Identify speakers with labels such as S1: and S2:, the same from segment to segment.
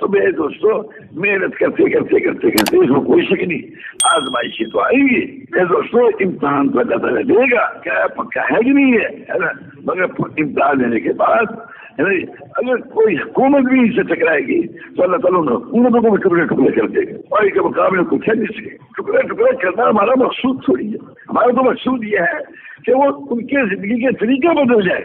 S1: تو میرے دوستوں محنت کرتے کرتے کرتے کرتے اس کو کوئی شک نہیں آزمائشی تو آئیں گی میرے دوستوں. امتحان تو اللہ تعالیٰ دے گا کیا پکا ہے کہ نہیں ہے نا. مگر امتحان دینے کے بعد اگر کوئی حکومت بھی اس سے ٹکرائے گی تو اللہ تعالیٰ حکومتوں کو بھی ٹکڑے ٹکڑے کر دے گا. اور کے مقابلے کچھ ہے نہیں سے ٹکڑے ٹکڑے کرنا ہمارا مقصود تھوڑی ہے. ہمارا تو مقصود یہ ہے کہ وہ ان کے زندگی کے طریقے بدل جائے,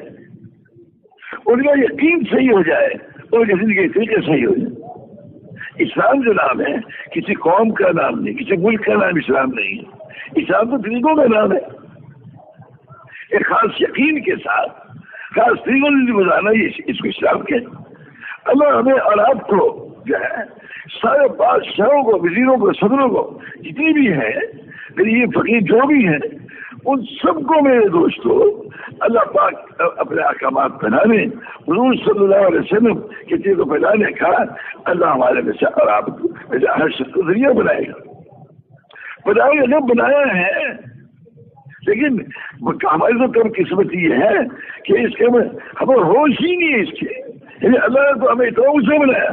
S1: ان کا یقین صحیح ہو جائے, ان کی زندگی کے طریقے صحیح ہو جائے. اسلام جو نام ہے کسی قوم کا نام نہیں, کسی ملک کا نام اسلام نہیں ہے. اسلام تو طریقوں کا نام ہے. ایک خاص یقین کے ساتھ خاص طریقوں سے گزارنا اس کو اسلام کے. اللہ ہمیں اور آپ کو جو ہے سارے بادشاہوں کو, وزیروں کو, صدروں کو, جتنی بھی ہیں غریب فقیر جو بھی ہیں, ان سب کو میرے دوستوں اللہ پاک اپنے احکامات پہنانے, حضور صلی اللہ علیہ وسلم کی چیز کو پہنانے کا اللہ ہمارے میں سے اور آپ ہر شخص کو ذریعہ بنائے گا. بنائے گا جب بنایا ہے, لیکن ہماری تو کم قسمت یہ ہے کہ اس کے ہمیں ہوش ہی نہیں ہے اس کے. یعنی اللہ نے تو ہمیں تو سے بنایا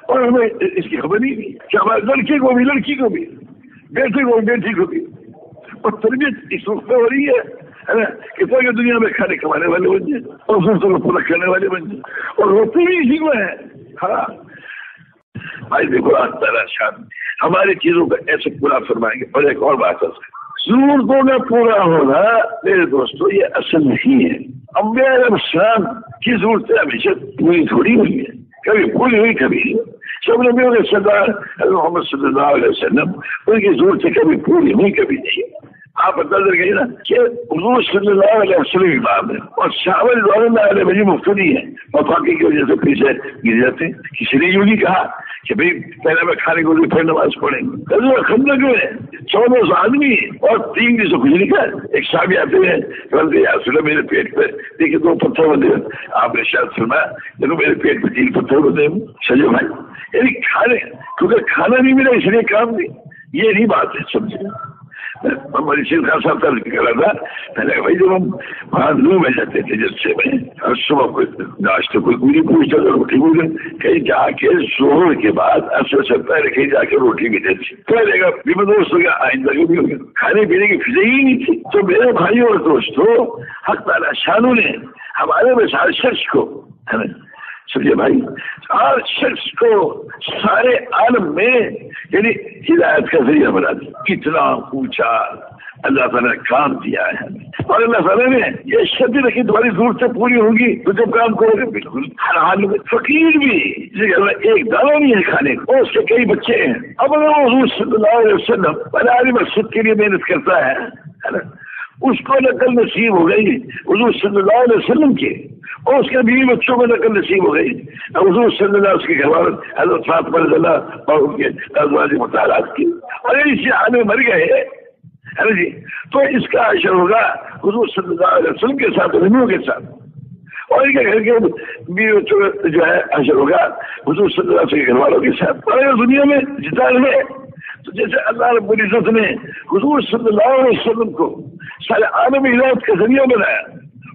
S1: اور ہمیں اس کی خبر ہی نہیں کہ ہمارے لڑکے کو بھی, لڑکی کو بھی, بیٹے کو بھی, بیٹی کو بھی. اور تربیت اس وقت ہو رہی ہے کہ پورے دنیا میں کھانے کمانے والے بن جائیں اور دوسروں کو پورا کرنے والے بن جائیں, اور ہوتے بھی اسی کو ہے. ہاں بھائی دیکھو اللہ تعالیٰ شان ہماری چیزوں کو ایسے پورا فرمائیں گے. اور ایک اور بات ہے, ضرورتوں کا پورا ہونا میرے دوستوں یہ اصل نہیں ہے. انبیاء علیہ السلام کی ضرورتیں ہمیشہ پوری تھوڑی ہوئی ہیں, کبھی پوری ہوئی کبھی سب نبیوں کے سردار محمد صلی اللہ علیہ وسلم ان کی ضرورتیں کبھی پوری ہوئی کبھی نہیں. آپ اندازہ کریے نا کہ حضور صلی اللہ علیہ وسلم امام ہے اور صحابہ رضوان اللہ علیہ وسلم مفتونی ہے اور فاقے کی وجہ سے پیچھے گر جاتے ہیں. کسی نے یوں نہیں کہا کہ بھئی پہلے میں کھانے کو پھر نماز پڑھیں گے. خندق میں 1400 آدمی اور 3 دن سے کچھ نہیں کہا. ایک صحابی آتے ہیں کہ یا رسول اللہ میرے پیٹ پہ دیکھیے 2 پتھر بندے, آپ نے شاید فرمایا دیکھو میرے پیٹ پہ 3 پتھر بندے سجو بھائی. یعنی کھانے کیونکہ کھانا نہیں ملا اس لیے کام نہیں, یہ نہیں بات ہے. سمجھے ہماری شیر خان صاحب کا ذکر کر رہا تھا پہلے بھائی جب ہم وہاں لو میں جاتے تھے جلسے میں ہر صبح کوئی ناشتہ کوئی پوری پوچھتا تھا روٹی پوچھتے کہیں جا کے ظہر کے بعد اثر سے پہلے کہیں جا کے روٹی بھی دیتی پہلے کا بھی دوست ہو گیا آئندہ بھی ہو گیا. کھانے پینے کی فضا ہی نہیں تھی. تو میرے بھائی اور دوستوں حق تعالیٰ شانوں نے ہمارے میں ہر شخص کو سمجھے بھائی ہر شخص کو سارے عالم میں یعنی ہدایت کا ذریعہ بنا دیا. کتنا اونچا اللہ تعالیٰ نے کام دیا ہے. اور اللہ تعالیٰ نے یہ شرط رکھی تمہاری ضرورتیں پوری ہوں گی تو جب کام کرو گے بالکل ہر حال میں. فقیر بھی ایک دانہ نہیں ہے کھانے کو, اس کے کئی بچے ہیں. اب اگر وہ حضور صلی اللہ علیہ وسلم بنیادی مقصد کے لیے محنت کرتا ہے نا, اس کو نقل نصیب ہو گئی حضور صلی اللہ علیہ وسلم کی, اور اس کے بیوی بچوں کو نقل نصیب ہو گئی حضور صلی اللہ علیہ وسلم کے گھر والے حضرت فاطمہ رضی اللہ اور ان کے ازواج مطالعات کی. اور اسی حال میں مر گئے ہے نا جی, تو اس کا حشر ہوگا حضور صلی اللہ علیہ وسلم کے ساتھ, نبیوں کے ساتھ, اور ان کے گھر کے بیوی بچوں جو ہے حشر ہوگا حضور صلی اللہ علیہ وسلم کے گھر والوں کے ساتھ. اور دنیا میں جتا رہے تو جیسے اللہ رب العزت نے حضور صلی اللہ علیہ وسلم کو سارے عالم ہدایت کا ذریعہ بنایا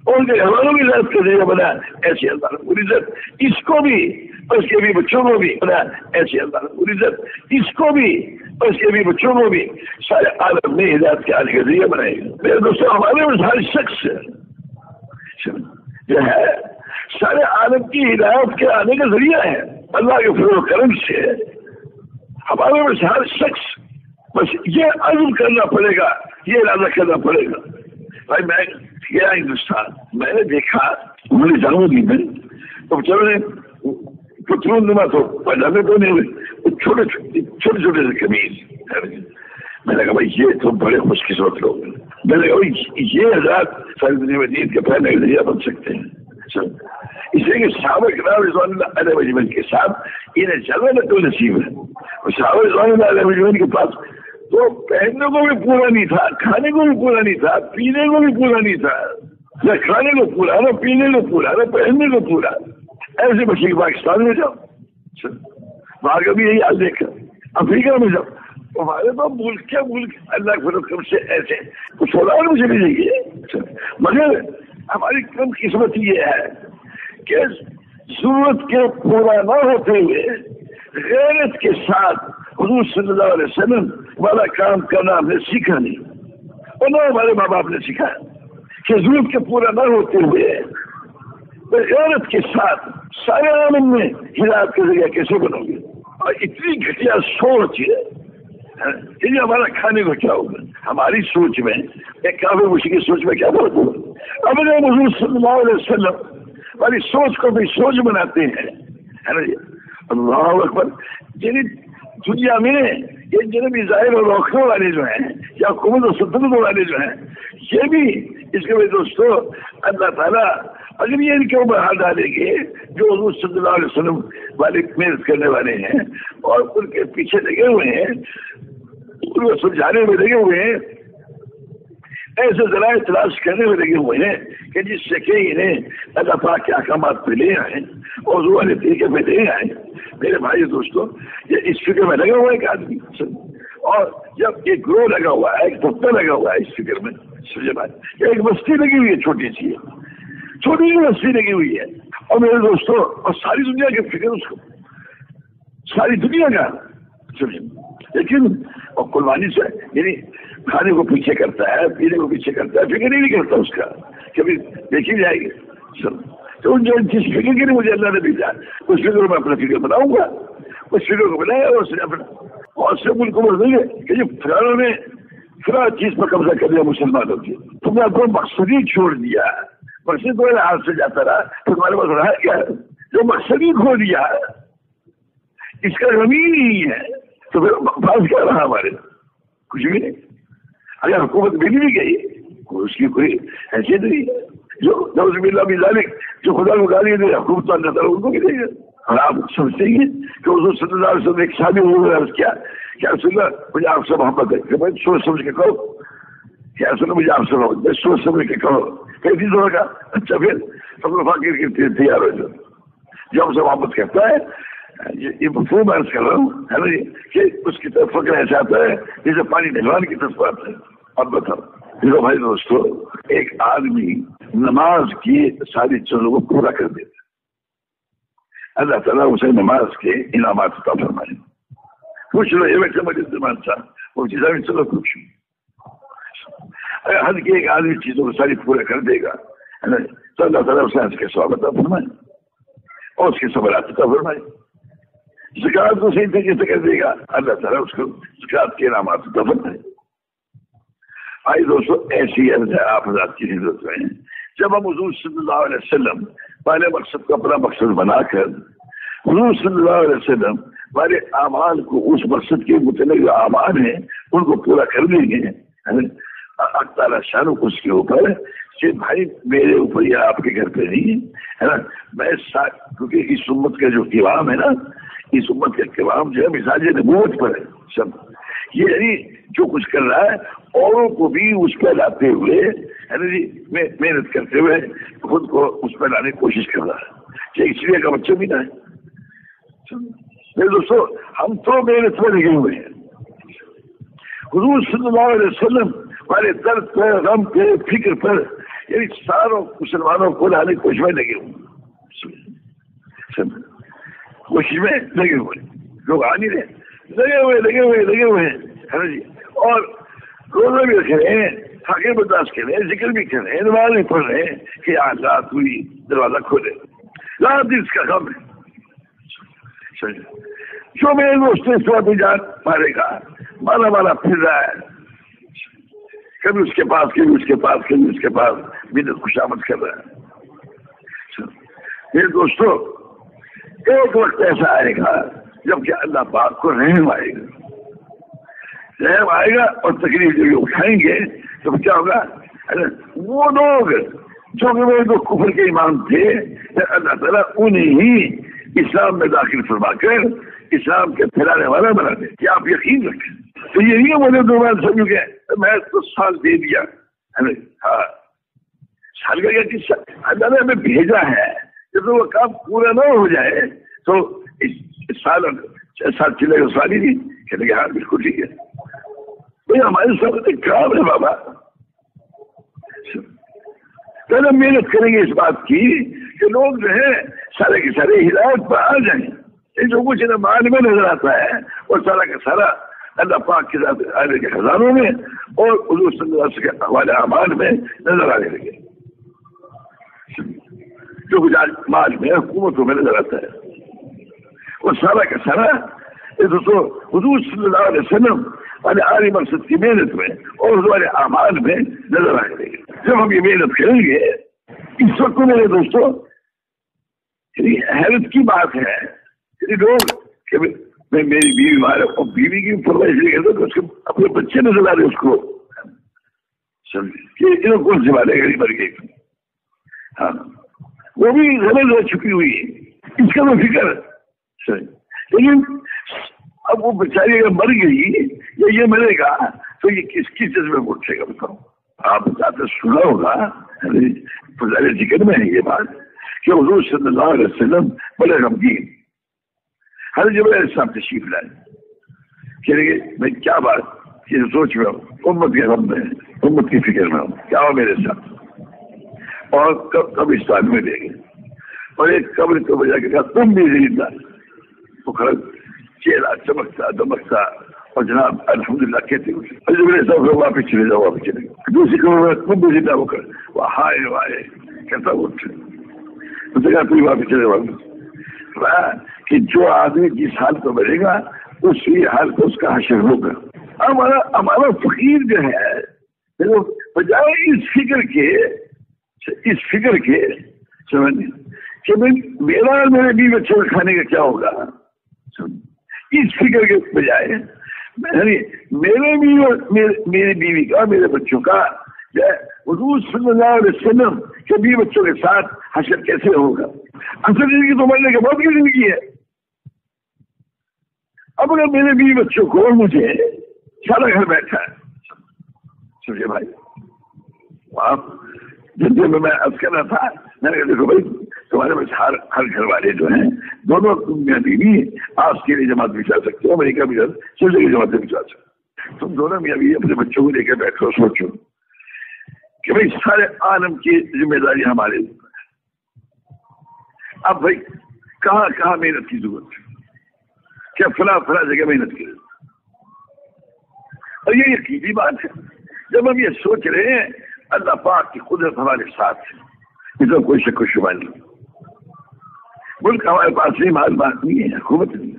S1: اور ان کے گھر والوں کی ہدایت کا ذریعہ بنایا, ایسے اللہ رب العزت اس کو بھی اور اس کے بھی بچوں کو بھی بنایا. ایسے اللہ رب العزت اس کو بھی اور اس کے بھی بچوں کو بھی سارے عالم میں ہدایت کے آنے کا ذریعہ بنائے گا. میرے دوستوں ہمارے میں ہر شخص جو ہے سارے عالم کی ہدایت کے آنے کا ذریعہ ہے. اللہ کے فضل و کرم سے ہمارے میں ہر شخص بس یہ عزم کرنا پڑے گا, یہ ارادہ کرنا پڑے گا. بھائی میں گیا ہندوستان, میں نے دیکھا مجھے جاؤں گی میں تو چلو پترون نما تو پہلے تو نہیں ہوئے چھوٹے چھوٹے سے قمیض. میں نے کہا بھائی یہ تو بڑے خوش قسمت لوگ ہیں. میں نے کہا یہ حضرات ساری دنیا میں دین کے پہلے کا ذریعہ بن سکتے ہیں. اس لیے کہ صحابہ کرام رضوان اللہ علیہ وسلم کے ساتھ انہیں جلوہ نقل نصیب ہے. اور صحابہ رضوان اللہ علیہ وسلم کے پاس تو پہننے کو بھی پورا نہیں تھا, کھانے کو بھی پورا نہیں تھا, پینے کو بھی پورا نہیں تھا. نہ کھانے کو پورا, نہ پینے کو پورا, نہ پہننے کو پورا. ایسے بچے پاکستان میں جاؤ, وہاں کا بھی یہی حال دیکھا. افریقہ میں جاؤ, ہمارے تو ملک کے ملک اللہ کے فضل سے ایسے کچھ اور مجھے بھی چاہیے. مگر ہماری کم قسمت یہ ہے کہ ضرورت کے پورا نہ ہوتے ہوئے غیرت کے ساتھ حضور صلی اللہ علیہ وسلم والا کام کرنا ہم نے سیکھا نہیں، اور نہ ہمارے ماں باپ نے سکھایا کہ ضرورت کے پورا نہ ہوتے ہوئے غیرت کے ساتھ سارے عالم میں ہدایت کا ذریعہ کیسے بنو گے؟ اور اتنی گھٹیا سوچ ہے کہ ہمارا کھانے کو کیا ہوگا؟ ہماری سوچ میں ایک کافر مشرک کی سوچ میں کیا فرق ہوگا؟ اب حضور صلی اللہ علیہ وسلم ہماری سوچ کو بھی سوچ بناتے ہیں، ہے نا جی؟ اللہ اکبر. یعنی دنیا میں یہ جنبی ظاہر اور روکنے والے جو ہیں یا حکومت و سلطنت والے جو ہیں، یہ بھی اس کے دوستوں اللہ تعالیٰ اگر یہ ان کے اوپر ہاتھ ڈالیں گے جو حضور صلی اللہ علیہ وسلم والے محنت کرنے والے ہیں اور ان کے پیچھے لگے ہوئے ہیں، ان کو سمجھانے میں لگے ہوئے ہیں، ایسے ذرائع تلاش کرنے میں لگے ہوئے ہیں کہ جس سے کہ انہیں اللہ پاک کے احکامات پہ لے آئیں اور وہ والے طریقے پہ لے آئیں. میرے بھائی دوستوں، یہ اس فکر میں لگا ہوا ہے ایک آدمی، اور جب ایک گروہ لگا ہوا ہے، ایک طبقہ لگا ہوا ہے اس فکر میں، سمجھے بات، ایک بستی لگی ہوئی ہے، چھوٹی سی بستی لگی ہوئی ہے، اور میرے دوستوں اور ساری دنیا کے فکر اس کو، ساری دنیا کا سمجھے، لیکن اور قربانی سے یعنی کھانے کو پیچھے کرتا ہے، پینے کو پیچھے کرتا ہے، فکر نہیں کرتا اس کا کبھی دیکھی جائے گی. تو جو جس فکر کے لیے مجھے اللہ نے بھیجا اس فکر کو میں اپنا فکر بناؤں گا، اس فکر کو بنایا اور اس نے اپنا اور سے ملک کو بول دیں گے کہ یہ فلانوں نے فلاں چیز پر قبضہ کر لیا مسلمانوں کی، تم نے اپنا مقصد ہی چھوڑ دیا، مقصد تو ہاتھ سے جاتا رہا تو تمہارے پاس رہا کیا ہے؟ جو مقصد ہی کھو دیا اس کا زمین نہیں ہے تو پھر پاس کیا رہا ہمارے؟ کچھ بھی نہیں. اگر حکومت مل بھی گئی اس کی کوئی حیثیت نہیں ہے. جو نعوذ باللہ من ذالک جو خدا کو گالی دے حکومت اللہ تعالیٰ ان کو ملے گا. اور آپ سمجھتے ہیں کہ حضور صلی اللہ علیہ وسلم ایک شادی ہوئے عرض کیا کہ رسول اللہ مجھے آپ سے محبت ہے کہ میں سوچ سمجھ کے کہو کہ رسول اللہ مجھے آپ سے محبت ہے، سوچ سمجھ کے کہو کیسی دونوں کا اچھا پھر سب لوگ فقیر کے تیار ہو جاؤ. جو ہم سے محبت کرتا ہے یہ مفہوم عرض کر رہا ہوں ہے نا جی کہ اس کی طرف فکر ایسا آتا ہے جیسے پانی نہلوانے کی طرف آتا ہے. اب بتاؤ میرے بھائی دوستو، ایک آدمی نماز کی ساری چیزوں کو پورا کر دیتا ہے، اللہ تعالیٰ اسے نماز کے انعامات عطا فرمائے. پوچھ لو یہ وقت مجھے صاحب وہ چیزیں چلو پوچھو. اگر حد کے ایک آدمی چیزوں کو ساری پورا کر دے گا تو اللہ تعالیٰ اسے حج کے ثواب عطا فرمائے اور اس کے صبرات عطا فرمائے. زکات کو صحیح طریقے سے کر دے گا اللہ تعالیٰ اس کو زکات کے انعامات عطا فرمائے. آئی دوستو ایسی عرض ہے آپ حضرات کی خدمت میں، جب ہم حضور صلی اللہ علیہ وسلم پہلے مقصد کو اپنا مقصد بنا کر حضور صلی اللہ علیہ وسلم ہمارے اعمال کو اس مقصد کے متعلق جو اعمال ہیں ان کو پورا کر دیں گے، اللہ تعالیٰ شان کو اس کے اوپر کہ بھائی میرے اوپر یا آپ کے گھر پہ نہیں ہے نا، میں کیونکہ اس امت کا جو قوام ہے نا، اس امت کا قوام جو ہے مزاج نبوت پر ہے. سب یہ یعنی جو کچھ کر رہا ہے اوروں کو بھی اس پہ لاتے ہوئے ہے نا جی محنت کرتے ہوئے خود کو اس پہ لانے کی کوشش کر رہا ہے کہ اس لیے کا بچہ بھی نہ ہے. میرے دوستو ہم تو محنت میں لگے ہوئے ہیں. حضور صلی اللہ علیہ وسلم ہمارے درد پہ، غم پہ، فکر پر یعنی ساروں مسلمانوں کو لانے کی کوشش میں لگے ہوئے، کوشش میں لگے ہوئے. لوگ آ نہیں رہے، لگے ہوئے ہیں ہے نا جی. اور روزہ بھی رکھ رہے ہیں، حقیقت برداشت کر رہے ہیں، ذکر بھی کر رہے ہیں، نماز بھی پڑھ رہے ہیں کہ آج رات ہوئی دروازہ کھولے، رات دن اس کا کام ہے. جو میرے دوست اس طرح بھی جان مارے گا مالا پھر رہا ہے، کبھی اس کے پاس کبھی اس کے پاس کبھی اس کے پاس بدعت خوشامد کر رہا ہے. میرے دوستو ایک وقت ایسا آئے گا جب کہ اللہ پاک کو رحم آئے گا اور تکلیف جو اٹھائیں گے تو کیا ہوگا؟ وہ لوگ جو کہ وہ کفر کے امام تھے اللہ تعالیٰ انہیں ہی اسلام میں داخل فرما کر اسلام کے پھیلانے والا بنا دے. کیا آپ یقین رکھیں؟ تو یہ نہیں بولے دو بار سمجھو کہ میں تو سال دے دیا ہے نا. ہاں سال کا کیا قصہ اللہ نے ہمیں بھیجا ہے، جب وہ کام پورا نہ ہو جائے تو اس سال 6 سال چلے گا سال ہی نہیں کہتے کہ ہاں بالکل ٹھیک ہے بھائی ہمارے سامنے کام ہے. بابا پہلے محنت کریں گے اس بات کی کہ لوگ جو ہے سارے کے سارے ہدایت پر آ جائیں. یہ جو کچھ مال میں نظر آتا ہے وہ سارا کا سارا اللہ پاک کے ذات عالیہ کے خزانوں میں اور حضور صلی اللہ علیہ وسلم کے حوالے اعمال میں نظر آنے لگے. جو کچھ آج مال میں حکومتوں میں نظر آتا ہے وہ سارا کا سارا دوستوں حضور صلی اللہ علیہ وسلم والے عالی مقصد کی محنت میں اور حضور والے اعمال میں نظر آنے لگے. جب ہم یہ محنت کریں گے اس وقت میرے دوستوں حیرت کی بات ہے لوگ کہ میں میری بیوی مار اور بیوی کی پرورش نہیں کرتا تو اس کے اپنے بچے نظر آ رہے اس کو سمجھے کون سی بات ہے گھڑی مر گئی. ہاں وہ بھی غلط ہو چکی ہوئی ہے اس کا میں فکر لیکن اب وہ بیچاری اگر مر گئی یا یہ مرے گا تو یہ کس کی چیز میں پوچھے گا بتاؤ. آپ نے سنا ہوگا فضائل ذکر میں ہے یہ بات کہ حضور صلی اللہ علیہ وسلم بڑے غمگین ہر جگہ صاحب تشریف لائے کہ میں کیا بات یہ سوچ رہا ہوں امت کے غم میں امت کی فکر میں ہوں کیا ہو میرے ساتھ اور کب اس سال میں دے گے اور ایک قبر کو بجا کے کہا تم بھی زندہ وہ کھڑا چہرہ چمکتا دمکتا اور جناب الحمدللہ کہتے ہیں صاحب واپس چلے جاؤ واپس چلے گا دوسری قبر میں تم بھی زندہ ہو کر وہ ہائے وائے کہتا وہ اس نے کہا تم واپس چلے واپس کہ جو آدمی جس حال کو بڑھے گا اسی حال کو اس کا حشر ہوگا. ہمارا فقیر جو ہے بجائے اس فکر کے سمجھ کہ میرا اور میرے بیوی بچوں کو کھانے کا کیا ہوگا اس فکر کے بجائے میرے بیوی کا میرے بچوں کا حضور صلی اللہ علیہ وسلم کے بیوی بچوں کے ساتھ حشر کیسے ہوگا. اصل زندگی تو مرنے کے بعد کی زندگی ہے. اب اگر میرے بیوی بچوں کو مجھے سارا گھر بیٹھا ہے سمجھے بھائی آپ جن میں عرض کر رہا تھا میں نے کہا دیکھو بھائی تمہارے پاس ہر گھر والے جو ہیں دونوں میاں بیوی آپ کے لیے جماعت بچا سکتے ہو امریکہ بھی سلسلے کی جماعتیں بچا سکتے تم دونوں میاں بیوی اپنے بچوں کو لے کے بیٹھو سوچو کہ بھائی سارے عالم کی ذمہ داری ہمارے اوپر ہے. اب بھائی کہاں کہاں محنت کی ضرورت ہے کیا فلاں جگہ محنت کی اور یہ یقینی بات ہے. جب ہم یہ سوچ رہے ہیں اللہ پاک کی قدرت ہمارے ساتھ ہے اس میں کوئی شک و شبہ نہیں. ملک ہمارے پاس نہیں مال بات نہیں ہے حکومت نہیں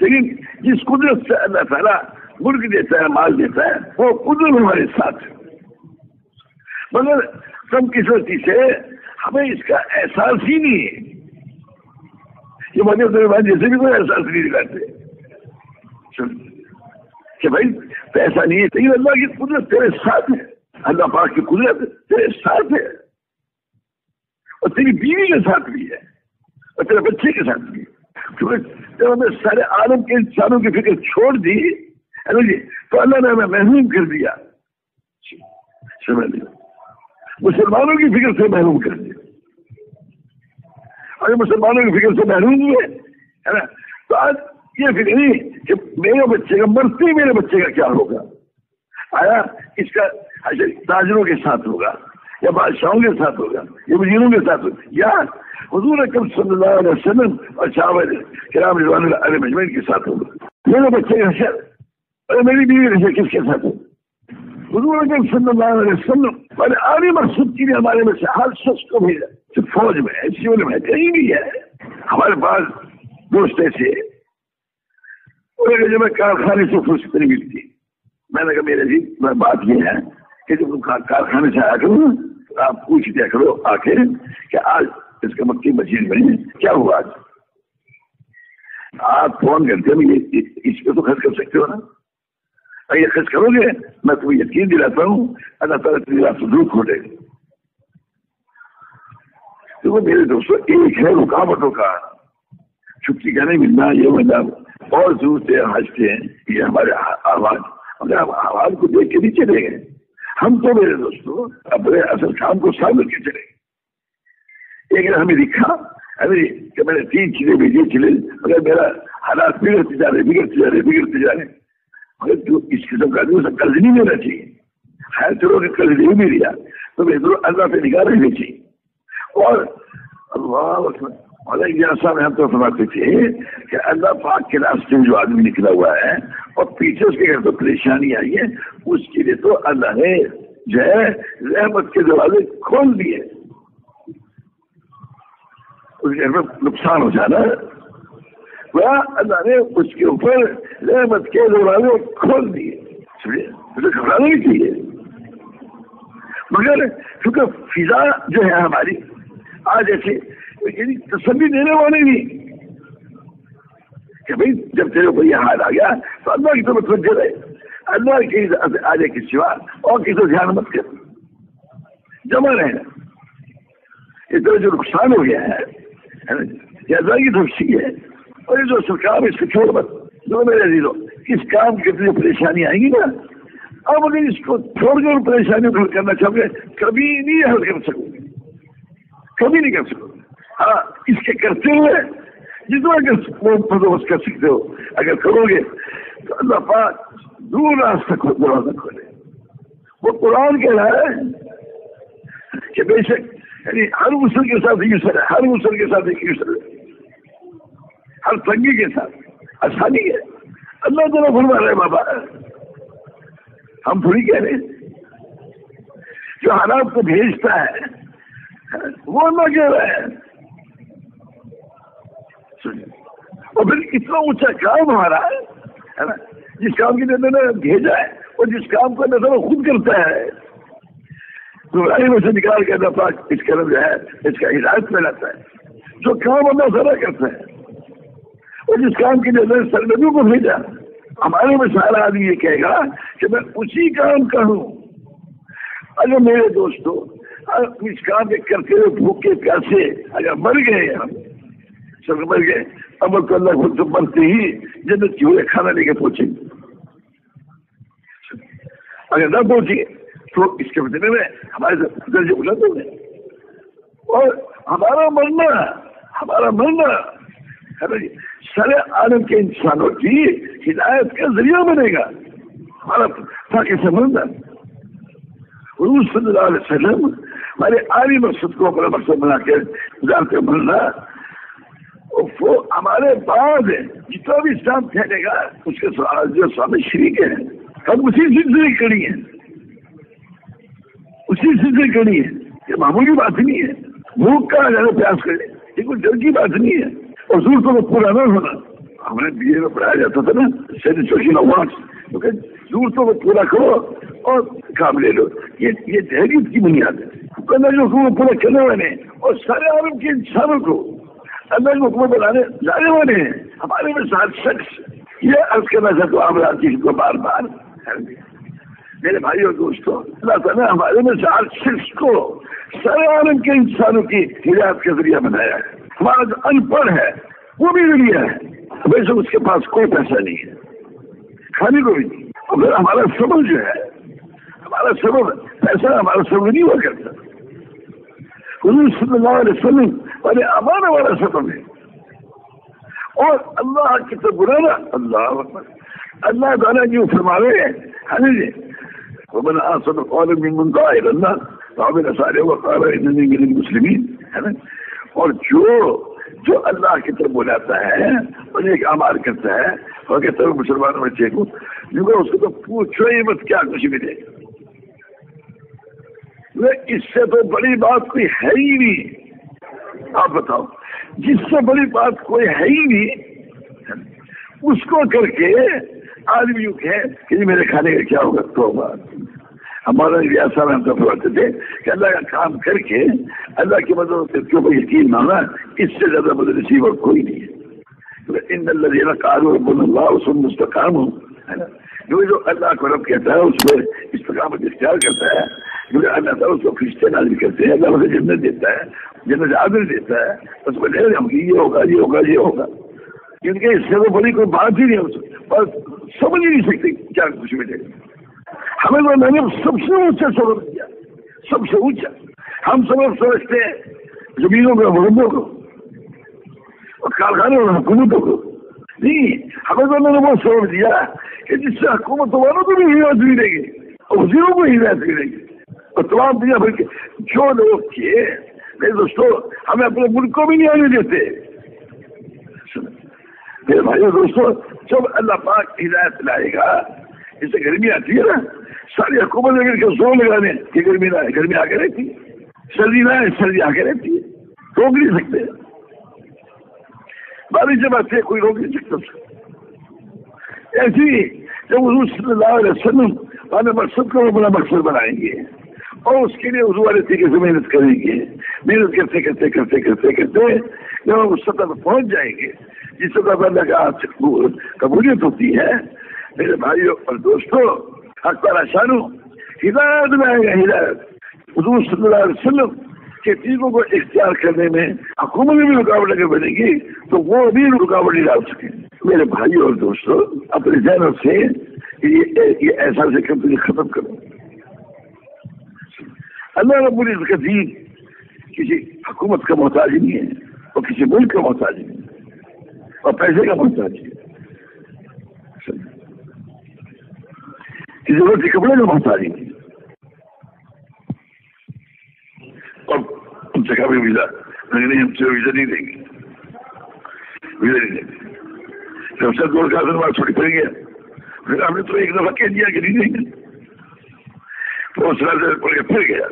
S1: لیکن جس قدرت سے اللہ تعالیٰ ملک دیتا ہے مال دیتا ہے وہ قدرت ہمارے ساتھ ہے. مگر کم قسمتی سے ہمیں اس کا احساس ہی نہیں ہے. یہ مجھے جیسے بھی کوئی احساس نہیں دکھاتے کہ بھائی پیسہ نہیں ہے لیکن اللہ کی قدرت تیرے ساتھ ہے. اللہ پاک کی قدرت تیرے ساتھ ہے اور تیری بیوی کے ساتھ بھی ہے اور تیرے بچے کے ساتھ بھی ہے. جب ہمیں سارے عالم کے انسانوں کی فکر چھوڑ دی تو اللہ نے ہمیں محروم کر دیا. سمجھ لیا مسلمانوں کی فکر سے محروم کر دیا اور مسلمانوں کی فکر سے محروم ہوئے ہے نا. تو آج یہ فکر نہیں کہ میرے بچے کا مرتے میرے بچے کا کیا ہوگا. آیا اس کا تاجروں کے ساتھ ہوگا یا بادشاہوں کے ساتھ ہوگا یا وزیروں کے ساتھ ہوگا یا حضور اکرم صلی اللہ علیہ وسلم اور صحابہ کرام رضوان اللہ علیہ مجمعین کے ساتھ ہوگا. میرے بچے کا حشر اور میری بیوی کا حشر کس کے ساتھ ہوگا. حضور اکرم صلی اللہ علیہ وسلم والے عالی مقصود کے لیے ہمارے میں سے ہر شخص کو بھیجا صرف فوج میں ہے سول میں کہیں بھی ہے. ہمارے پاس دوست ایسے جب میں کارخانے سے فرصت نہیں ملتی میں نے کہا میرے جی میں بات یہ ہے کہ جب تم کارخانے سے آیا کرو آپ پوچھ دیا کرو آ کے کہ آج اس کا مکی مسجد میں کیا ہوا. آج آپ فون کرتے ہو اس پہ تو خرچ کر سکتے ہو نا. اگر یہ خرچ کرو گے میں تمہیں یقین دلاتا ہوں اللہ تعالیٰ تیری رات سے دور کھولے گا. دیکھو میرے دوستوں ایک ہے رکاوٹوں کا چھٹی کا نہیں ملنا یہ مطلب اور ضرورتیں ہنستے ہیں یہ ہمارے آواز اگر ہم آواز کو دیکھ کے نہیں چلے گئے ہم تو میرے دوستوں اپنے اصل کام کو سامنے کے چلے گئے. ایک ہمیں دکھا کہ میں نے 3 چیزیں بھیجی چلے اگر میرا حالات بگڑتے جا رہے مگر جو اس قسم کا آدمی قرض نہیں لینا چاہیے. خیر چلو کہ قرض نہیں بھی لیا تو بہتر اللہ پہ نگاہ رہنی چاہیے. اور اللہ اور ایک جیسا میں ہم تو فرماتے تھے کہ اللہ پاک کے راستے میں جو آدمی نکلا ہوا ہے اور پیچھے اس کے گھر تو پریشانی آئی ہے، اس کے لیے تو اللہ نے جو ہے رحمت کے دروازے کھول دیے. اس گھر میں نقصان ہو جانا، اللہ نے اس کے اوپر رحمت کے دروازے کھول دیے. مجھے گھبرانا نہیں چاہیے، مگر کیونکہ فضا جو ہے ہماری آج ایسے یعنی تسلی دینے والے نہیں کہ بھائی جب تیرے کو یہ حال آ گیا تو اللہ کی طرف متوجہ رہے، اللہ کی آگے کے سوا اور کسی کو دھیان مت کر، جمع رہنا. اس طرح جو نقصان ہو گیا ہے یہ اللہ کی طرف سے ہے. اور یہ جو سرکار اس کو چھوڑ مت جو میرے عزیزوں، اس کام کے لیے پریشانی آئیں گی نا، اب اگر اس کو چھوڑ کر پریشانی کو حل کرنا چاہو گے کبھی نہیں حل کر سکو گے، کبھی نہیں کر سکو گے. ہاں اس کے کرتے ہوئے جتنا بندوبست کر سکتے ہو اگر کرو گے تو اللہ پاک دور راستہ کو دروازہ کھولے. وہ قرآن کہہ رہا ہے کہ بے شک یعنی ہر غسل کے ساتھ یسر ہے، ہر غسل کے ساتھ ایک یسر ہے، ہر تنگی کے ساتھ آسانی ہے. اللہ تعالیٰ فرما رہے بابا، ہم تھوڑی کہہ رہے ہیں. جو حالات کو بھیجتا ہے وہ اللہ کہہ رہا ہے. اور پھر اتنا اونچا کام ہمارا ہے نا، جس کام کی نے بھیجا ہے اور جس کام کو اللہ تعالیٰ خود کرتا ہے، میں سے نکال کے اللہ پاک اس کرم جو ہے اس کا ہدایت میں لاتا ہے. جو کام اللہ تعالیٰ کرتا ہے اور جس کام کی نظر سرنبیوں کو بھیجا، ہمارے میں سارا آدمی یہ کہے گا کہ میں اسی کام کا ہوں. اگر میرے دوستوں اس کام کے کرتے ہوئے بھوکے پیاسے اگر مر گئے، ہم سب مر گئے، اب تو اللہ خود تو مرتے ہی جنت کی ہوئے کھانا لے کے پہنچیں گے. اگر نہ پہنچے تو اس کے بدلے میں ہمارے درجے بلند ہو گئے. اور ہمارا مرنا سارے عالم کے انسانوں کی ہدایت کا ذریعہ بنے گا. ہمارا تاکہ سمجھنا حضور صلی اللہ علیہ وسلم ہمارے عالی مقصد کو اپنا مقصد بنا کے گزارتے بننا، وہ ہمارے بعد جتنا بھی اسلام پھیلے گا اس کے جو سامنے شریک ہیں، ہم اسی سلسلے کڑی ہیں، اسی سلسلے کڑی ہیں. یہ معمولی بات نہیں ہے. بھوک کا زیادہ پیاس کرے یہ کوئی ڈر کی بات نہیں ہے. اور ضرور تو پورا نہ ہونا، ہمیں بی اے میں پڑھایا جاتا تھا نا سیٹسفیکشن اوارڈ، ضرور تو پورا کرو اور کام لے لو. یہ تحریک کی بنیاد ہے. اللہ جو حکومت پورا کرنے والے ہیں اور سارے عالم کے انسانوں کو اللہ کی حکومت بنانے لانے والے ہیں. ہمارے میں ساتھ شخص یہ عرض کرنا چاہتا ہوں آپ راجی کو بار بار میرے بھائی اور دوستوں، اللہ تعالیٰ ہمارے میں ساتھ شخص کو سارے عالم کے انسانوں کی ہدایت کا ذریعہ بنایا ہے. ہمارا جو ان پڑھ ہے وہ بھی ذریعہ ہے، ویسے اس کے پاس کوئی پیسہ نہیں ہے، کھانے کو بھی نہیں. اور پھر ہمارا سبب جو ہے، ہمارا سبب پیسہ ہمارا سبب نہیں ہوا کرتا. حضور صلی اللہ علیہ وسلم والے امان والا سبب ہے. اور اللہ کی طرف بلانا، اللہ تعالیٰ جو فرما رہے ہیں جی ومن احسن قولا ممن دعا الى الله وعمل صالحا وقال انني من المسلمين، ہے نا. اور جو اللہ کی طرف بلاتا ہے اور ایک اعمال کرتا ہے اور کہتا ہے مسلمانوں میں چیکو جو اس کو تو پوچھو ہی مت کیا کچھ ملے. اس سے تو بڑی بات کوئی ہے ہی نہیں. آپ بتاؤ، جس سے بڑی بات کوئی ہے ہی نہیں اس کو کر کے آدمی یوں کہ جی میرے کھانے کا کیا ہوگا. تو ہمارا ریاست میں ہم تو فرماتے تھے کہ اللہ کا کام کر کے اللہ کی مدد کے اوپر یقین مانا، اس سے زیادہ مدد نصیب اور کوئی نہیں ہے. ان الذین قالوا ربنا اللہ ثم استقاموا، ہے نا. جو اللہ کو رب کہتا ہے اس میں استقامت اختیار کرتا ہے، کیونکہ اللہ تعالیٰ اس کو فرشتے نازل کرتے ہیں، اللہ اسے جنت دیتا ہے، جنت عادل دیتا ہے. اس کو لے ہم یہ ہوگا یہ ہوگا یہ ہوگا، کیونکہ اس سے وہ بڑی کوئی بات ہی نہیں ہے اور سمجھ ہی نہیں سکتے کیا کچھ ملے گا. ہمیں تو میں نے سب سے اونچا سبب دیا، سب سے اونچا. ہم سبب سمجھتے ہیں زمینوں کو، حکومتوں کو اور کارخانوں اور حکومتوں کو نہیں. ہمیں تو میں نے وہ سبب دیا کہ جس سے حکومت والوں کو بھی ہدایت ملے گی اور وزیروں کو ہدایت ملے گی اور تمام دنیا بھر کے جو لوگ میرے دوستوں ہمیں اپنے ملک کو بھی نہیں آنے دیتے. میرے بھائیو دوستوں جب اللہ پاک ہدایت لائے گا، جیسے گرمی آتی ہے نا، ساری حکومت اگر کے زور لگا دیں کہ گرمی نہ آئے، گرمی آ کے رہتی ہے، سردی نہ آئے، سردی آ کے رہتی ہے، روک نہیں سکتے. بارش جب آتی ہے کوئی روک نہیں سکتا. ایسی جب حضور صلی اللہ علیہ وسلم اپنے مقصد کو اپنا مقصد بنائیں گے اور اس کے لیے حضور والے طریقے سے محنت کریں گے، محنت کرتے کرتے کرتے کرتے کرتے جب ہم اس سطح پر پہنچ جائیں گے جس سطح پر اللہ کا قبولیت ہوتی ہے، میرے بھائیوں اور دوستوں حق تعالیٰ شانو ہدایت میں آئے گا. ہدایت حضور صلی اللہ علیہ وسلم کے چیزوں کو اختیار کرنے میں حکومت میں بھی رکاوٹ اگر بنے گی تو وہ بھی رکاوٹ نہیں ڈال سکے. میرے بھائی اور دوستوں اپنے ذہنوں سے یہ احساس کمپنی ختم کرو. اللہ رب العزت کا دین کسی حکومت کا محتاج نہیں ہے اور کسی ملک کا محتاج نہیں ہے اور پیسے کا محتاج ہے، کسی ضرورت کے کپڑے کا محتاج نہیں ہے. اور ان سے کبھی ویزا نہیں، ہم سے ویزا نہیں دیں گے، ویزا نہیں دیں گے. جب سے دور کا بات چھوٹی پڑ گیا پھر ہم نے تو ایک دفعہ کہہ دیا کہ نہیں دیں گے، تو اس طرح سے پڑ کے پھر گیا.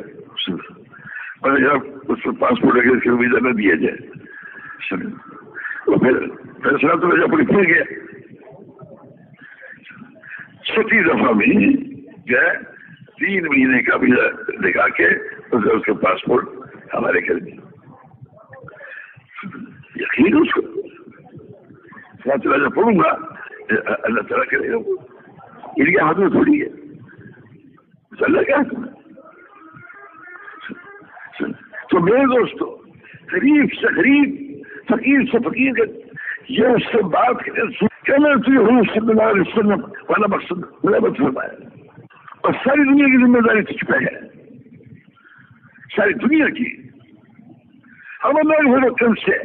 S1: اور جب اس کو پاسپورٹ اگر کے ویزا نہ دیا جائے تو پھر فیصلہ تو وجہ پڑی پھر گیا. چھٹی دفعہ میں جو ہے 3 مہینے کا ویزا دکھا کے اس کے پاسپورٹ ہمارے کر دیا. یقین اس کو اللہ پڑھوں گا اللہ تعالیٰ کرے گا، ان کے ہاتھ میں تھوڑی ہے، اللہ کیا ہاتھ میں. تو میرے دوستوں غریب سے غریب، فقیر سے فقیر یہ اس سے بات کہنا تو حضور صلی اللہ علیہ وسلم والا مقصد ملامت فرمایا اور ساری دنیا کی ذمہ داری تجھ پہ ہے، ساری دنیا کی. ہم اللہ کے حکم سے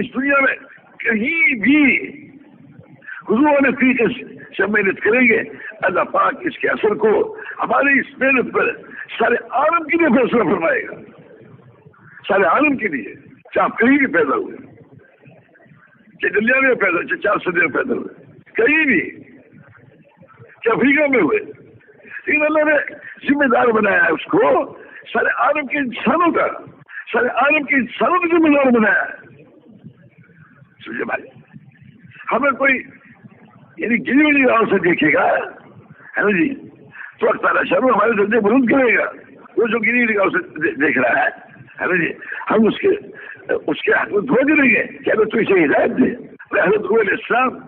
S1: اس دنیا میں کہیں بھی حضور والے طریقے سے محنت کریں گے، اللہ پاک اس کے اثر کو ہماری اس محنت پر سارے عالم کے لیے فیصلہ فرمائے گا. سارے عالم کے لیے، چاہے آپ کہیں بھی پیدا ہوئے، چاہے دنیا میں پیدا، چاہے 400 میں پیدا ہوئے، کہیں بھی، چاہے افریقہ میں ہوئے، لیکن اللہ نے ذمہ دار بنایا ہے اس کو سارے عالم کے انسانوں کا، سارے عالم کے انسانوں کا ذمہ دار بنایا ہے. سمجھے بھائی، ہمیں کوئی یعنی گلی ولی گاؤں سے دیکھے گا ہے نا جی تو تعالیٰ شاہ ہمارے دھندے بلند کرے گا. وہ جو گلی ولی گاؤں سے دیکھ رہا ہے نا جی، ہم اس کے حق میں دھو دیں گے کہ اگر تو اسے ہدایت دے. حضرت علیہ السلام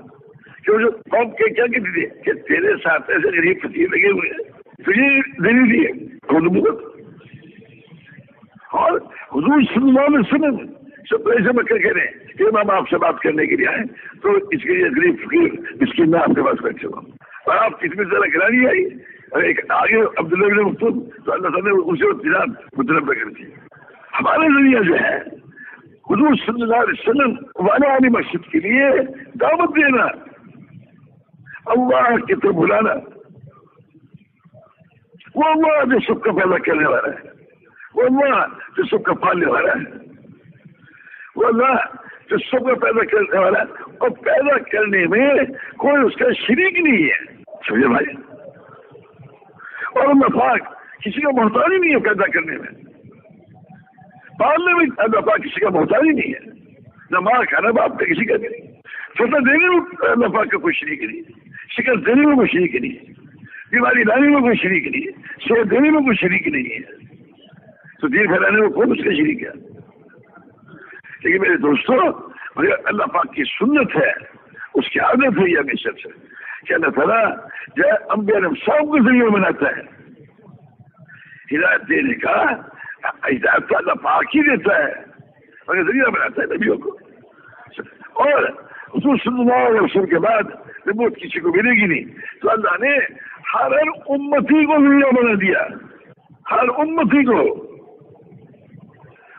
S1: کہ وہ جو قوم کے کیا کہتی تھی کہ تیرے ساتھ ایسے غریب فقیر لگے ہوئے ہیں تجھے دینی دیے خود. اور حضور صلی اللہ علیہ وسلم سب ایسے مکر کہہ رہے ہیں کہ ہم آپ سے بات کرنے کے لیے آئے تو اس کے لیے غریب فقیر اس کی میں آپ کے پاس بیٹھے ہوں اور آپ کتنی ذرا کرانی آئی اور ایک آگے عبداللہ بن مکتوم تو اللہ تعالیٰ نے اسے مطلب کر دی. ہمارے ذریعہ جو ہے حضور صلی اللہ علیہ وسلم والا علی مسجد کے لیے دعوت دینا، اللہ کی طرف بلانا. وہ اللہ جو سب کا پیدا کرنے والا ہے، وہ اللہ جو سب کا پالنے والا ہے، وہ اللہ جو سب کا پیدا کرنے والا ہے اور پیدا کرنے میں کوئی اس کا شریک نہیں ہے. سمجھے بھائی، اور اللہ پاک کسی کا محتاج ہی نہیں ہے پیدا کرنے میں، پالنے میں اللہ پاک کسی کا محتاج ہی نہیں ہے. نہ ماں کا نہ باپ کا کسی کا نہیں، فتح دینے میں اللہ پاک کا کوئی شریک نہیں، شکست دینے میں کوئی شریک نہیں، بیماری لانے میں کوئی شریک نہیں، صحت دینے میں کوئی شریک نہیں ہے. تو دین پھیلانے میں کون اس کا شریک ہے؟ لیکن میرے دوستوں اللہ پاک کی سنت ہے، اس کی عادت ہے یہ ہمیشہ سے کہ اللہ تعالیٰ جو انبیاء صاحب کو ذریعہ بناتا ہے ہدایت دینے کا. ہدایت تو اللہ پاک ہی دیتا ہے مگر ذریعہ بناتا ہے نبیوں کو. اور حضور صلی اللہ علیہ وسلم کے بعد نبوت کسی کو ملے گی نہیں تو اللہ نے ہر امتی کو ذریعہ بنا دیا، ہر امتی کو،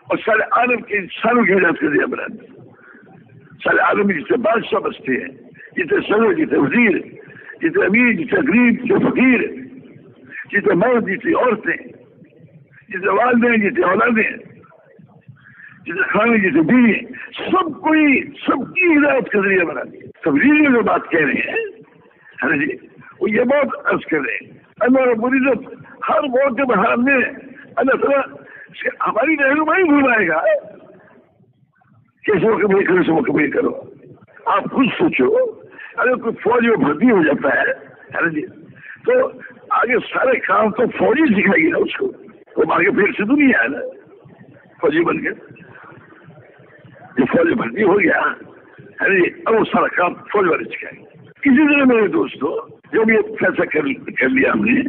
S1: اور سارے عالم کے انسانوں کی ہدایت کا ذریعہ بنا دیا. سارے عالم میں جتنے بادشاہ بستے ہیں، جتنے صدر، جتنے وزیر، جتنے امیر، جتنے غریب، جتنے فقیر، جتنے مرد، جتنے عورتیں، جتنے والدین، جتنے اولادیں، جسے کھانے کی بھی سب کوئی سب کی ہدایت کا ذریعہ بنا دیا. تبلیغ میں جو بات کہہ رہے ہیں ہے نا جی، وہ یہ بات عرض کر رہے ہیں اللہ رب العزت ہر موقع پر ہمیں اللہ تعالیٰ ہماری رہنمائی بھولائے گا. کیسے وقت میں کرو، اس وقت میں کرو. آپ خود سوچو، اگر کوئی فوج میں بھرتی ہو جاتا ہے نا جی، تو آگے سارے کام تو فوجی سکھائے گی نا اس کو. وہ آگے پھر سے تو نہیں ہے نا فوجی بن کے. جو فوج میں بھرتی ہو گیا ہے نا جی، اب وہ سارا کام فوج والے سکھائیں گے. اسی طرح میرے دوستوں جب یہ فیصلہ کر لیا ہم نے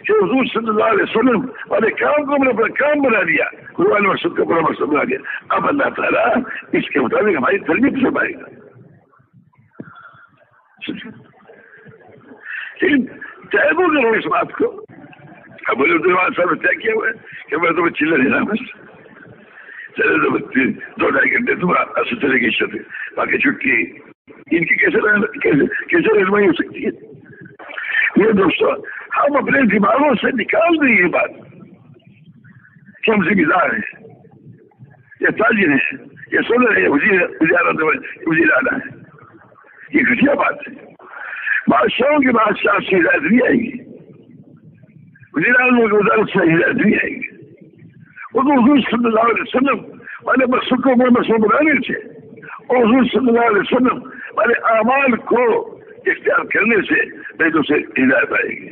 S1: کہ حضور صلی اللہ علیہ وسلم والے کام کو ہم نے اپنا کام بنا دیا، قرآن مقصد کا پورا مقصد بنا دیا، اب اللہ تعالیٰ اس کے مطابق ہماری تربیت سے پائے گا. لیکن طے کو کرو اس بات کو. اب بولے صاحب نے طے کیا ہوا ہے کہ میں تمہیں چلے دینا بس چلے تو 2-2.5 گھنٹے تمہارا ایسے چلے گی شد باقی چھٹی ان کی کیسے رہنمائی ہو سکتی ہے. یہ دوستوں ہم اپنے دماغوں سے نکال دیں یہ بات کہ ہم ذمہ دار ہیں، یہ تاجر ہیں، یہ سولر ہے، وزیر اعلیٰ ہے. یہ گھٹیا بات ہے. بادشاہوں کے بادشاہ سے ہدایت نہیں آئے گی، وزیر اعلیٰ کی وزارت سے ہدایت نہیں آئے گی. وہ تو حضور صلی اللہ علیہ وسلم والے مقصد کو مقصد بنانے سے اور حضور صلی اللہ علیہ وسلم والے اعمال کو اختیار کرنے سے بیٹوں سے ہدایت آئے گی.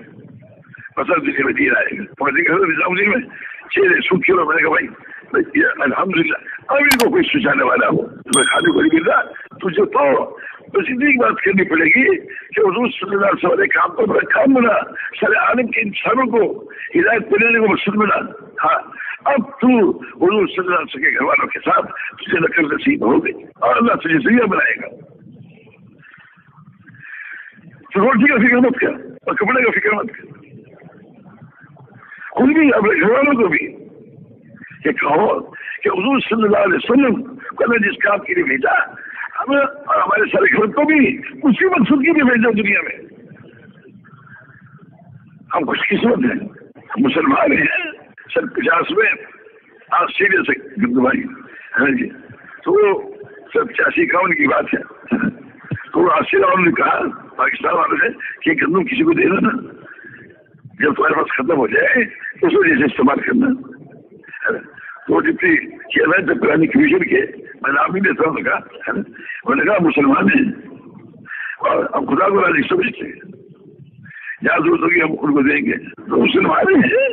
S1: مسئلہ کسی میں دین آئے گا. نظام الدین میں 6 سوکھے میں نے کہا بھائی الحمدللہ اب ان کو کوئی سجانے والا ہو تو میں کھانے کو نہیں مل رہا تجھے تو سیدھی بات کرنی پڑے گی کہ حضور صلی اللہ علیہ وسلم کام کو بڑا کام بنا، سارے عالم کے انسانوں کو ہدایت دینے کو مقصد بنا. ہاں اب تو حضور صلی اللہ علیہ وسلم کے گھر والوں کے ساتھ تجھے نقل نصیب ہو گئی اور اللہ تجھے ذریعہ بنائے گا. تو روٹی کا فکر مت کر اور کپڑے کا فکر مت کر. خود بھی اپنے گھر والوں کو بھی کہ کہو کہ حضور صلی اللہ علیہ وسلم کو اللہ جس کام کے لیے بھیجا ہمیں اور ہمارے سارے گھر کو بھی اسی مقصد کے لیے بھیجا دنیا میں. ہم خوش قسمت ہیں، ہم مسلمان ہیں. سن 50 میں آسٹریلیا سے گندمائی ہے جی، تو وہ 85-51 کی بات ہے. تو وہ آسٹریلیا والوں نے کہا پاکستان والوں نے کہ گندم کسی کو دینا نا، جب تمہارے پاس ختم ہو جائے اس وجہ سے استعمال کرنا. تو جتنی چیئرمین تھے پرانی کمیشن کے، میں نام نہیں دیتا ہوں، کہا انہوں نے کہا مسلمان ہیں اور ہم خدا کو راضی سمجھتے ہیں، جہاں ضرورت ہوگی ہم ان کو دیں گے. تو مسلمان ہیں.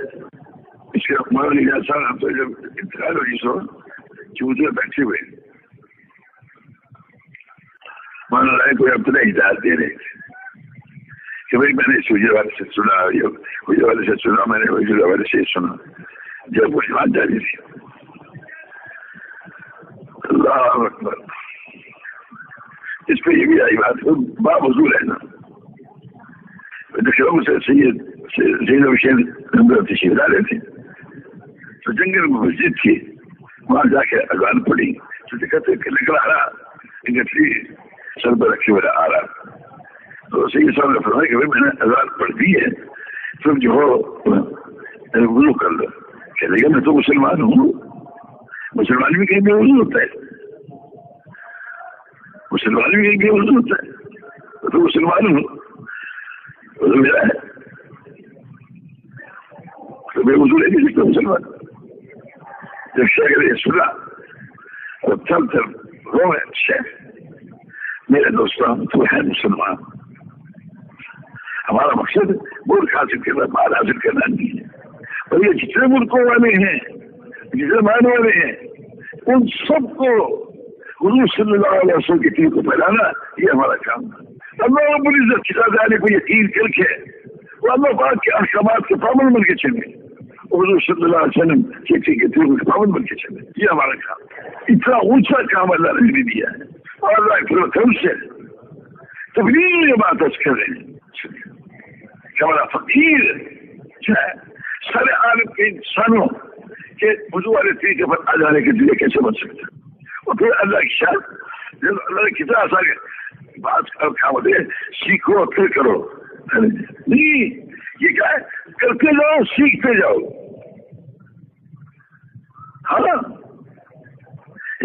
S1: اس کے مولانا صاحب ہم تو جب انتقال ہوئی سو چوتھے بیٹھے ہوئے مولانا رائے کو اب تک ہدایت دے رہے تھے کہ بھائی میں نے اس وجہ والے سے سنا، وجہ والے سے سنا، میں نے وجہ والے سے سنا. جب وہ جوان جاری تھی اللہ اکبر. اس پہ یہ بھی آئی بات باوضول ہے نا. دشروں سے سید حسین تشریف ڈالے تھے تو جنگل میں مسجد تھی، وہاں جا کے اذان پڑی تو کہتے کہ نکل آ رہا گٹری سر پہ رکھے ہوئے آ رہا. تو سید صاحب نے فرمایا کہ میں نے اذان پڑھ دی ہے، تم جو ہو وضو کر لو. کہنے لگا میں تو مسلمان ہوں. مسلمان بھی کہیں بے وضو ہوتا ہے، مسلمان بھی کہیں بے وضو ہوتا ہے. میں تو مسلمان ہوں، وضو میرا ہے، تو بے وضو لے نہیں سکتا مسلمان. جب شیخ نے سنا اور تھم تھم روئے شیخ میرے دوستوں تو ہے مسلمان، ہمارا مقصد ملک حاصل کرنا، مال حاصل کرنا نہیں ہے. اور یہ جتنے ملکوں والے ہیں، جتنے مان والے ہیں، ان سب کو حضور صلی اللہ علیہ وسلم کی دین کو پھیلانا یہ ہمارا کام ہے. اللہ رب العزت کتاب والے کو یقین کر کے وہ اللہ پاک کے احکامات کے پابند بن کے چلے، حضور صلی اللہ علیہ وسلم کے دین کے پابند بن کے چلے. یہ ہمارا کام ہے. اتنا اونچا کام اللہ نے بھی دیا ہے اور اللہ کے کرم سے تبلیغ یہ بات کر رہے ہیں کہ ہمارا فقیر ہے سارے عالم کے انسانوں کے وضو والے طریقے پر آ جانے کے لیے کیسے بن سکتا ہے. اور پھر اللہ کی شان جب اللہ نے کتنا آسان بات کام دے سیکھو پھر کرو نہیں، یہ کیا ہے کرتے جاؤ سیکھتے جاؤ. ہاں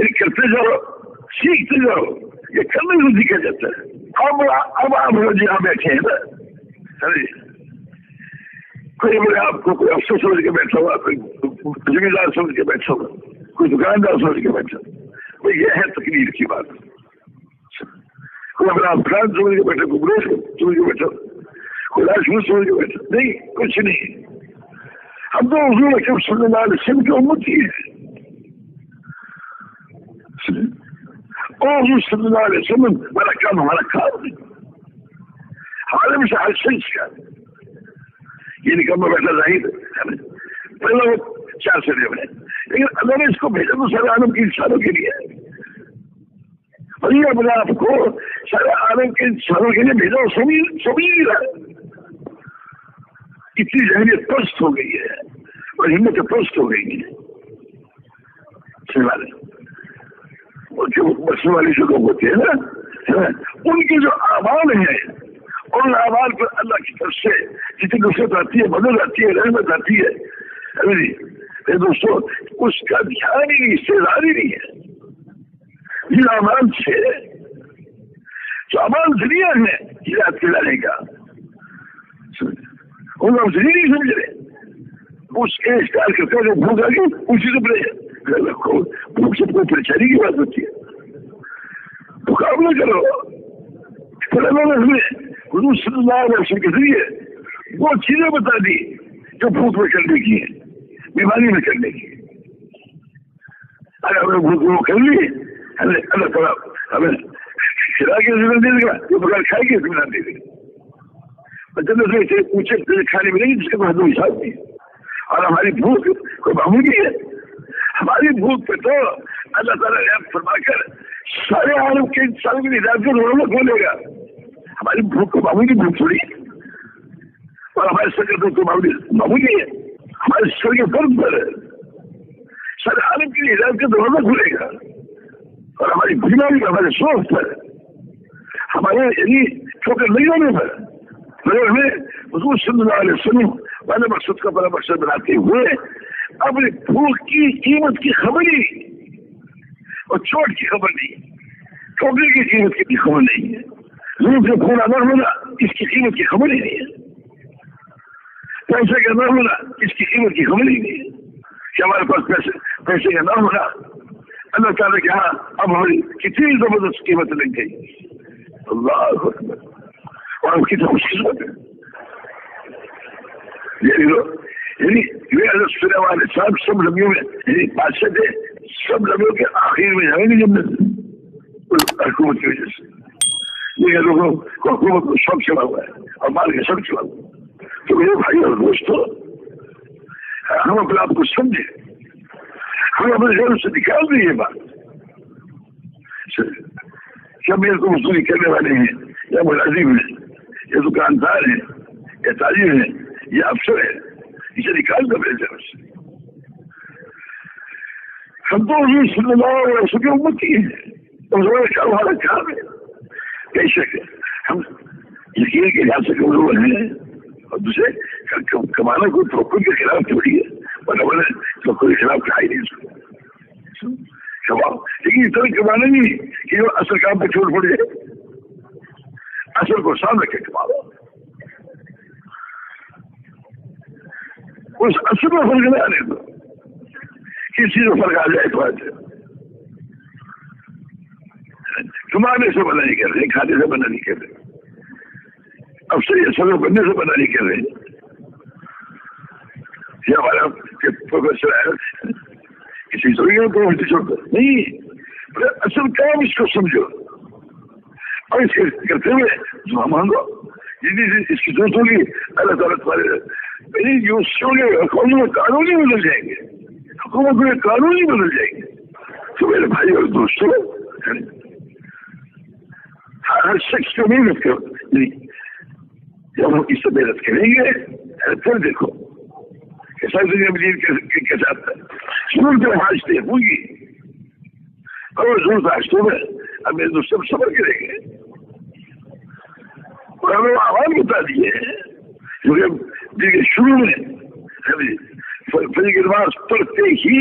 S1: یہ کرتے جاؤ، سیکھتے جاؤ، یہ کرنے کو سیکھا جاتا ہے. اب آپ لوگ یہاں بیٹھے ہیں نا، کوئی بولے آپ کو کوئی افسر سمجھ کے بیٹھا ہوا، کوئی ذمہ دار سمجھ کے بیٹھا ہوا، کوئی دکاندار سمجھ کے بیٹھا ہوا، یہ ہے تقریر کی بات. کوئی اپنا افراد سمجھ کے بیٹھا، کوئی گروہ سمجھ کے بیٹھا، کوئی راجپوت سمجھ کے بیٹھا، نہیں، کچھ نہیں. ہم تو حضور اکرم صلی اللہ علیہ وسلم کی امتی ہے، اور حضور صلی اللہ علیہ وسلم ہمارا کام، ہمارا کام نہیں، ہمارے میں سے ہر شخص کا یہ نکم بیٹھا ظاہر ہے. پہلے وہ 4 سال میں، لیکن اللہ نے اس کو بھیجا تو سارے عالم کے انسانوں کے لیے، اور یہ اپنے آپ کو سارے عالم کے انسانوں کے لیے بھیجا، سبھی اتنی ذہنیت پست ہو گئی ہے اور ہمت پست ہو گئی ہے. جو بسنے والے جو لوگ ہوتے ہیں نا، ان کے جو اعمال ہیں، ان اعمال پر اللہ کی طرف سے جتنی نصرت آتی ہے، مدد آتی ہے، رحمت آتی ہے، دوستوں اس کا دھیان ہی نہیں، استعداد ہی نہیں ہے. جن اعمال سے جو اعمال ذریعہ ہے ہدایت دلانے کا، ان کو ذریعہ نہیں سمجھ رہے. اس اختیار کرتے ہیں جو بھوک آ گئی اسی سے پڑے رکھو، بھوک سے کوئی پریشانی کی بات ہوتی ہے، مقابلہ کرو. پھر اللہ نے ہمیں حضور صلی اللہ علیہ وسلم کے ذریعے وہ چیزیں بتا دی جو بھوک میں کرنے کی ہے، بیماری میں کرنے کی. اگر ہم نے بھوک وہ کر لی، اللہ تعالیٰ ہمیں کھلا کے ذمہ دے دے گا، جو بغیر کھائے کے ذمہ دے دے گا. جب سے اونچے کھانے ملیں گے جس کا محدود حساب نہیں. اور ہماری بھوک کوئی معمولی ہے، ہماری بھوک پہ تو اللہ تعالیٰ نے فرما کر سارے عالم کے انسانوں کی ہدایت کو روزانہ کھولے گا. ہماری بھوک کو معمولی بھوک تھوڑی ہے، اور ہمارے سر کے تو معمولی ہے، ہمارے سر کے فرض پر ہے. سارے عالم کی ہدایت کا دروازہ کھلے گا، اور ہماری بیماری ہمارے سوچ پر، ہمارے یعنی ٹھوکر نہیں ہونے پر، مگر ہمیں حضور صلی اللہ علیہ وسلم والے مقصد کا بڑا مقصد بناتے ہوئے اپنی بھوک کی قیمت کی خبر ہی اور چوٹ کی خبر نہیں، ٹھوکر کی قیمت کی بھی خبر نہیں ہے، روح سے خون نہ ہونا اس کی قیمت کی خبر ہی نہیں ہے، پیسے کا نہ ہونا اس کی قیمت کی خبر ہی نہیں ہے کہ ہمارے پاس پیسے کا نہ ہونا اللہ تعالیٰ کے ہاں اب ہماری کتنی زبردست قیمت لگ گئی. اللہ اکبر. اور ہم کتنا خوش قسمت ہے. یعنی والے صاحب سب لمبیوں میں یعنی بادشاہ تھے، سب لمبیوں کے آخر میں جائیں گے جنت حکومت کی وجہ سے. یہ لوگوں کو حکومت کو شوق چلا ہوا ہے اور مال کے سب چلا ہوا ہے. تو میرے بھائی اور دوستوں، ہم اپنے آپ کو سمجھے، ہم اپنے ذہن سے نکال دیں یہ بات کہ میرے کو مزدوری کرنے والے ہیں یا ملازم ہیں یا دکاندار ہیں یا تاجر ہیں یا افسر ہے، اسے نکال دو میرے ذہن سے. ہم تو حضور صلی اللہ علیہ وسلم کی امتی ہیں، ہمارا کام ہے. بے شک ہم یقین کے لحاظ سے کمزور ہیں، اور دوسرے کمانا کو ٹھوکر کے خلاف تھوڑی ہے، ورنہ ٹھوکر کے خلاف کھا ہی نہیں سکتا کماؤ، لیکن اس طرح کمانا نہیں کہ وہ اصل کام پہ چھوڑ پڑے، اصل کو سامنے رکھ کے کماؤ. اس اصل میں فرق نہ آنے دو، کس چیز میں فرق آ جائے تو آ جائے. کمانے سے بنا نہیں کر رہے، کھانے سے بنا نہیں کر رہے، افسر اصل بننے سے بنا نہیں کر رہے. یہ ہمارا پروفیسر ہے کسی ضروری کو چھوڑ کر نہیں، اصل کام اس کو سمجھو اور اس کے کرتے ہوئے دعا مانگو. اس کی ضرورت ہوگی اللہ تعالیٰ تمہارے یونیورسٹیوں کے حکومت میں قانون ہی بدل جائیں گے، حکومت میں قانون ہی بدل جائیں گے. تو میرے بھائی اور دوستوں، ہر شخص کو محنت کرو، جب ہم اس سے محنت کریں گے پھر دیکھو کیسا دنیا میں کے ساتھ ضرورت حاجتیں ہوگی، اور ضرورت حاجتوں میں اب میرے دوست صبر کریں گے. اور ہمیں آواز بتا دیے کیونکہ شروع میں فجر کی نماز پڑھتے ہی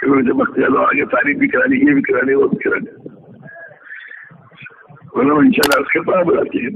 S1: کہ مجھے وقت چلو آگے تعریف بھی کرانی، یہ بھی کرانی، وہ بھی کرانی، ان شاء اللہ اس کے بعد بلاتی ہے.